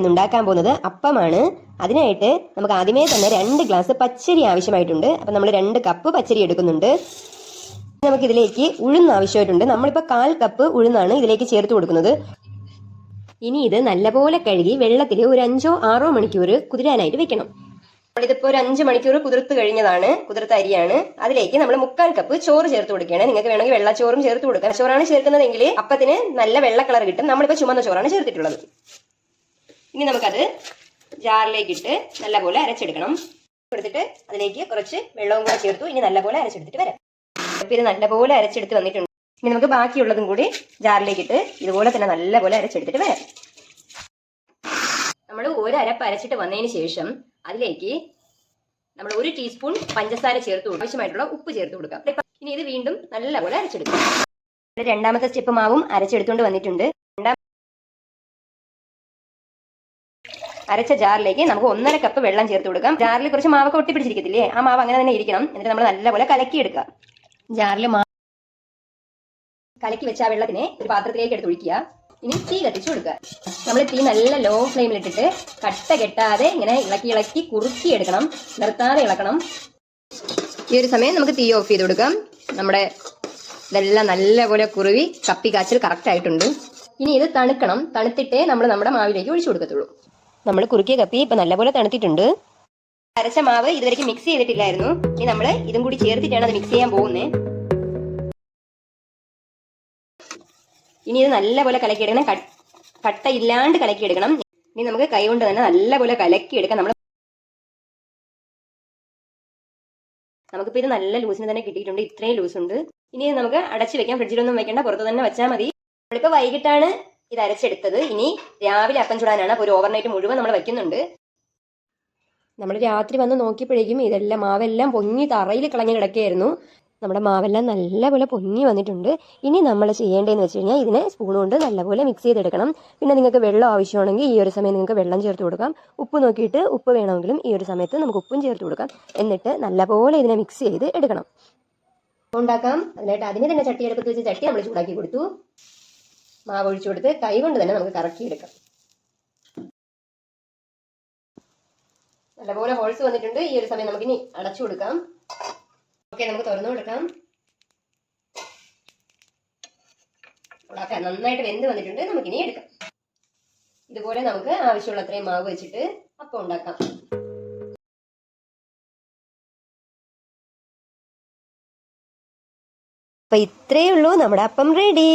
ഇന്ന് ഉണ്ടാക്കാൻ പോകുന്നത് അപ്പമാണ്. അതിനായിട്ട് നമുക്ക് ആദ്യമേ തന്നെ 2 ഗ്ലാസ് പച്ചരി ആവശ്യമായിട്ടുണ്ട്. അപ്പം നമ്മൾ 2 കപ്പ് പച്ചരി എടുക്കുന്നുണ്ട്. നമുക്ക് ഇതിലേക്ക് ഉഴുന്ന് ആവശ്യമായിട്ടുണ്ട്. നമ്മളിപ്പോൾ 1/4 കപ്പ് ഉഴുന്നാണ് ഇതിലേക്ക് ചേർത്ത് കൊടുക്കുന്നത്. ഇനി ഇത് നല്ലപോലെ കഴുകി വെള്ളത്തിൽ ഒരു 5-6 മണിക്കൂർ കുതിരാനായിട്ട് വെക്കണം. നമ്മളിതിപ്പോൾ ഒരു 5 മണിക്കൂർ കുതിർത്ത് കഴിഞ്ഞതാണ്. കുതിർത്ത അരിയാണ്. അതിലേക്ക് നമ്മൾ 3/4 കപ്പ് ചോറ് ചേർത്ത് കൊടുക്കുകയാണ്. നിങ്ങൾക്ക് വേണമെങ്കിൽ വെള്ളച്ചോറും ചേർത്ത് കൊടുക്കാം. ചോറാണ് ചേർക്കുന്നതെങ്കിൽ അപ്പത്തിന് നല്ല വെള്ള കളർ കിട്ടും. നമ്മളിപ്പോൾ ചുമന്ന ചോറാണ് ചേർത്തിട്ടുള്ളത്. ഇനി നമുക്കത് ജാറിലേക്ക് ഇട്ട് നല്ലപോലെ അരച്ചെടുക്കണം. എടുത്തിട്ട് അതിലേക്ക് കുറച്ച് വെള്ളവും കൂടെ ചേർത്തു. ഇനി നല്ലപോലെ അരച്ചെടുത്തിട്ട് വരാം. അപ്പം ഇത് നല്ലപോലെ അരച്ചെടുത്ത് വന്നിട്ടുണ്ട്. ഇനി നമുക്ക് ബാക്കിയുള്ളതും കൂടി ജാറിലേക്ക് ഇട്ട് ഇതുപോലെ തന്നെ നല്ലപോലെ അരച്ചെടുത്തിട്ട് വരാം. നമ്മൾ ഒരു അരപ്പ് അരച്ചിട്ട് വന്നതിന് ശേഷം അതിലേക്ക് നമ്മൾ 1 ടീസ്പൂൺ പഞ്ചസാര ചേർത്ത് കൊടുക്കും. ആവശ്യമായിട്ടുള്ള ഉപ്പ് ചേർത്ത് കൊടുക്കാം. ഇനി ഇത് വീണ്ടും നല്ലപോലെ അരച്ചെടുക്കാം. രണ്ടാമത്തെ സ്റ്റെപ്പ് മാവും അരച്ചെടുത്തുകൊണ്ട് വന്നിട്ടുണ്ട്. അരച്ച ജാറിലേക്ക് നമുക്ക് 1.5 കപ്പ് വെള്ളം ചേർത്ത് കൊടുക്കാം. ജാറിൽ കുറച്ച് മാവൊക്കെ ഒട്ടിപ്പിടിച്ചിരിക്കത്തില്ലേ, ആ മാവ് അങ്ങനെ തന്നെ ഇരിക്കണം. എന്നിട്ട് നമ്മൾ നല്ലപോലെ കലക്കിയെടുക്കുക. ജാറിൽ കലക്കി വെച്ച ആ വെള്ളത്തിനെ ഒരു പാത്രത്തിലേക്ക് എടുത്ത് ഒഴിക്കുക. ഇനി തീ കത്തിച്ചു കൊടുക്കുക. നമ്മൾ തീ നല്ല ലോ ഫ്ലെയിമിലിട്ടിട്ട് കട്ട കെട്ടാതെ ഇങ്ങനെ ഇളക്കി കുറുക്കി എടുക്കണം. നിർത്താതെ ഇളക്കണം. ഈ ഒരു സമയം നമുക്ക് തീ ഓഫ് ചെയ്ത് കൊടുക്കാം. നമ്മുടെ ഇതെല്ലാം നല്ലപോലെ കുറുവി കപ്പി കാച്ചൽ കറക്റ്റ് ആയിട്ടുണ്ട്. ഇനി ഇത് തണുക്കണം. തണുത്തിട്ടേ നമ്മൾ നമ്മുടെ മാവിലേക്ക് ഒഴിച്ചു കൊടുക്കത്തുള്ളൂ. നമ്മൾ കുറുക്കിയ കപ്പി ഇപ്പൊ നല്ലപോലെ തണുത്തിട്ടുണ്ട്. അരച്ച മാവ് ഇതുവരെയ്ക്ക് മിക്സ് ചെയ്തിട്ടില്ലായിരുന്നു. ഇനി നമ്മൾ ഇതും കൂടി ചേർത്തിട്ടാണ് അത് മിക്സ് ചെയ്യാൻ പോകുന്നത്. ഇനി ഇത് നല്ലപോലെ കലക്കിയെടുക്കണം. കട്ട ഇല്ലാണ്ട് കലക്കിയെടുക്കണം. ഇനി നമുക്ക് കൈ കൊണ്ട് തന്നെ നല്ലപോലെ കലക്കിയെടുക്കാം. നമുക്കിപ്പോൾ ഇത് നല്ല ലൂസിന് തന്നെ കിട്ടിയിട്ടുണ്ട്. ഇത്രയും ലൂസ് ഉണ്ട്. ഇനി നമുക്ക് അടച്ചു വെക്കാം. ഫ്രിഡ്ജിലൊന്നും വെക്കേണ്ട, പുറത്ത് തന്നെ വെച്ചാൽ മതി. നമ്മളിപ്പോൾ വൈകിട്ടാണ് ഇത് അരച്ചെടുത്തത്. ഇനി രാവിലെ അപ്പം ചുടാനാണ്. അപ്പോൾ ഒരു ഓവർനൈറ്റ് മുഴുവൻ നമ്മൾ വെക്കുന്നുണ്ട്. നമ്മൾ രാത്രി വന്ന് നോക്കിയപ്പോഴേക്കും ഇതെല്ലാം മാവെല്ലാം പൊങ്ങി തറയിൽ കളഞ്ഞ് കിടക്കുകയായിരുന്നു. നമ്മുടെ മാവെല്ലാം നല്ലപോലെ പൊങ്ങി വന്നിട്ടുണ്ട്. ഇനി നമ്മൾ ചെയ്യേണ്ടതെന്ന് വെച്ച് കഴിഞ്ഞാൽ ഇതിനെ സ്പൂൺ കൊണ്ട് നല്ലപോലെ മിക്സ് ചെയ്തെടുക്കണം. പിന്നെ നിങ്ങൾക്ക് വെള്ളം ആവശ്യമാണെങ്കിൽ ഈ ഒരു സമയം നിങ്ങൾക്ക് വെള്ളം ചേർത്ത് കൊടുക്കാം. ഉപ്പ് നോക്കിയിട്ട് ഉപ്പ് വേണമെങ്കിലും ഈ ഒരു സമയത്ത് നമുക്ക് ഉപ്പും ചേർത്ത് കൊടുക്കാം. എന്നിട്ട് നല്ലപോലെ ഇതിനെ മിക്സ് ചെയ്ത് എടുക്കണം. ഉണ്ടാക്കാം. അതിനായിട്ട് അതിന് തന്നെ ചട്ടി അടുപ്പത്ത് വെച്ച് ചട്ടി നമ്മൾ ചൂടാക്കി കൊടുത്തു. മാവ് ഒഴിച്ചു കൊടുത്ത് കൈ കൊണ്ട് തന്നെ നമുക്ക് കറക്കിയെടുക്കാം. നല്ലപോലെ ഹോൾസ് വന്നിട്ടുണ്ട്. ഈ ഒരു സമയം നമുക്കിനി അടച്ചു കൊടുക്കാം. ഓക്കെ, നമുക്ക് തുറന്നു കൊടുക്കാം. നന്നായിട്ട് വെന്ത് വന്നിട്ടുണ്ട്. നമുക്കിനി എടുക്കാം. ഇതുപോലെ നമുക്ക് ആവശ്യമുള്ള അത്രയും മാവ് വെച്ചിട്ട് അപ്പം ഉണ്ടാക്കാം. അപ്പൊ ഇത്രയേ ഉള്ളൂ, നമ്മുടെ അപ്പം റെഡി.